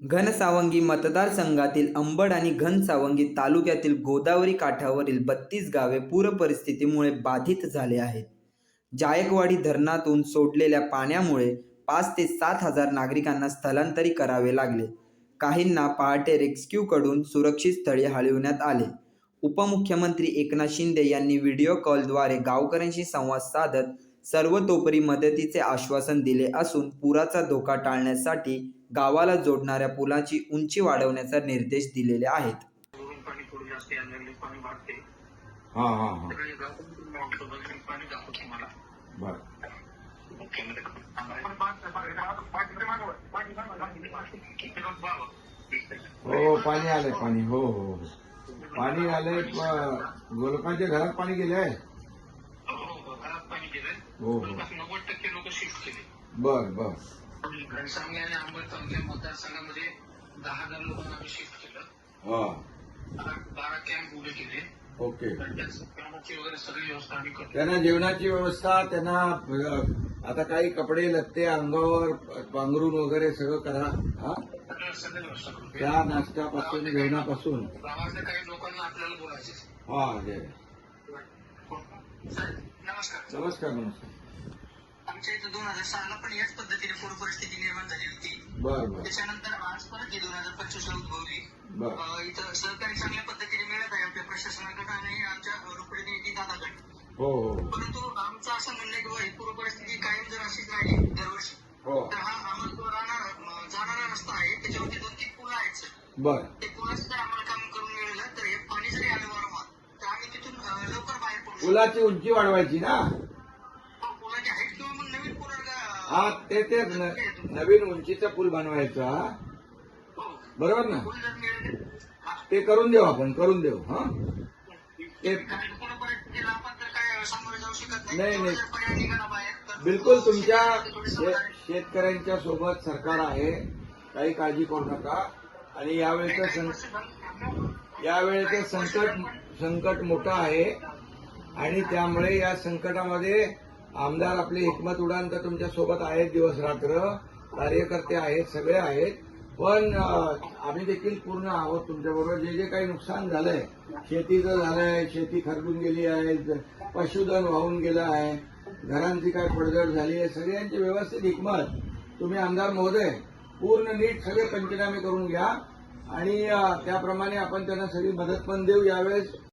घनसावंगी मतदारसंघातील अंबड आणि घनसावंगी तालुक्यातील गोदावरी काठावरील 32 गावे पूरपरिस्थितीमुळे बाधित झाले आहेत. जायकवाडी धरणातून सोडलेल्या पाण्यामुळे 5 ते 7 हजार नागरिकांना स्थलांतरित करावे लागले. काहींना पहाटे रेस्क्यूकडून सुरक्षित स्थळी हलविण्यात आले. उपमुख्यमंत्री एकनाथ शिंदे यांनी व्हिडिओ कॉलद्वारे गावकऱ्यांशी संवाद साधत सर्वतोपरी मदतीचे आश्वासन दिले असून पुराचा धोका टाळण्यासाठी गावाला जोडणाऱ्या पुलाची उंची वाढवण्याचे निर्देश दिलेले आहेत. हो पाणी आलंय पाणी हो हो पाणी आलंय गोलकांच्या घरात पाणी गेलंय. हो हो 90% लोक शिफ्ट केले. बर बर घनसावंगी आणि अंबड तालुक्या मतदारसंघामध्ये 10,000 लोकांना आम्ही शिफ्ट केलं. हा 12 कॅम्प उभे केले. ओके कामाची वगैरे सगळी व्यवस्था आम्ही करतो. त्यांना जेवणाची व्यवस्था त्यांना आता काही कपडे लत्ते अंगावर पांघरून वगैरे सगळं करा. हा सगळी व्यवस्था करतो. त्या नाश्त्यापासून जेवणापासून गावातल्या काही लोकांना आपल्याला बोलायचे. हा जय नमस्कार. नमस्कार नमस्कार. आमच्या इथं 2006ला पण याच पद्धतीने पूर परिस्थिती निर्माण झाली होती. बर बर त्याच्यानंतर आज परत 2025 ला उद्भवली. बर इथं सहकार्य चांगल्या पद्धतीने मिळत आहे आपल्या प्रशासनाकडे आणि आमच्या रोकडे दादाकडे. हो हो परंतु आमचं असं म्हणणं आहे की बाबा ही पूर परिस्थिती कायम जर अशीच राहिली दरवर्षी हो तर हा आम्हाला जाणारा रस्ता आहे त्याच्यावरती 2-3 पुल आहेत सर. बर ते पुलाचं जर आम्हाला काम करून मिळालं तर हे पाणी जरी आलं वारंवार तर आम्ही तिथून लवकर बाहेर पडू शकतो. पुलाची उंची वाढवायची ना. पुलाची हाईट किंवा मग नवीन पुल हा तेच नवीन उंचीचा पूल बनवायचा. बरोबर ना. पुल जर मिळाले ते करून देऊ आपण करून देऊ. हा ते पूर परिस्थितीला आपण तर काय सामोरे जाऊ शकत नाही, नाही. जर पर्याय निघाला बाहेर तर बिलकुल तुमच्या शेतकऱ्यांच्या सोबत सरकार आहे. काही काळजी करू नका. आणि यावेळेचं संकट मोठं आहे आणि त्यामुळे या संकटामध्ये आमदार आपले हिकमत उडान तर तुमच्या सोबत आहेत दिवस रात्र. कार्यकर्ते आहेत सगळे आहेत. पण आम्ही देखील पूर्ण आहोत तुमच्याबरोबर. जे जे काही नुकसान झालंय शेतीचं झालंय शेती खरडून गेली आहे पशुधन वाहून गेलं आहे घरांची काय पडझड झाली आहे सगळ्यांची व्यवस्थित हिकमत तुम्ही आमदार महोदय पूर्ण नीट सगळे पंचनामे करून घ्या आणि त्याप्रमाणे आपण त्यांना सगळी मदत पण देऊ. यावेळेस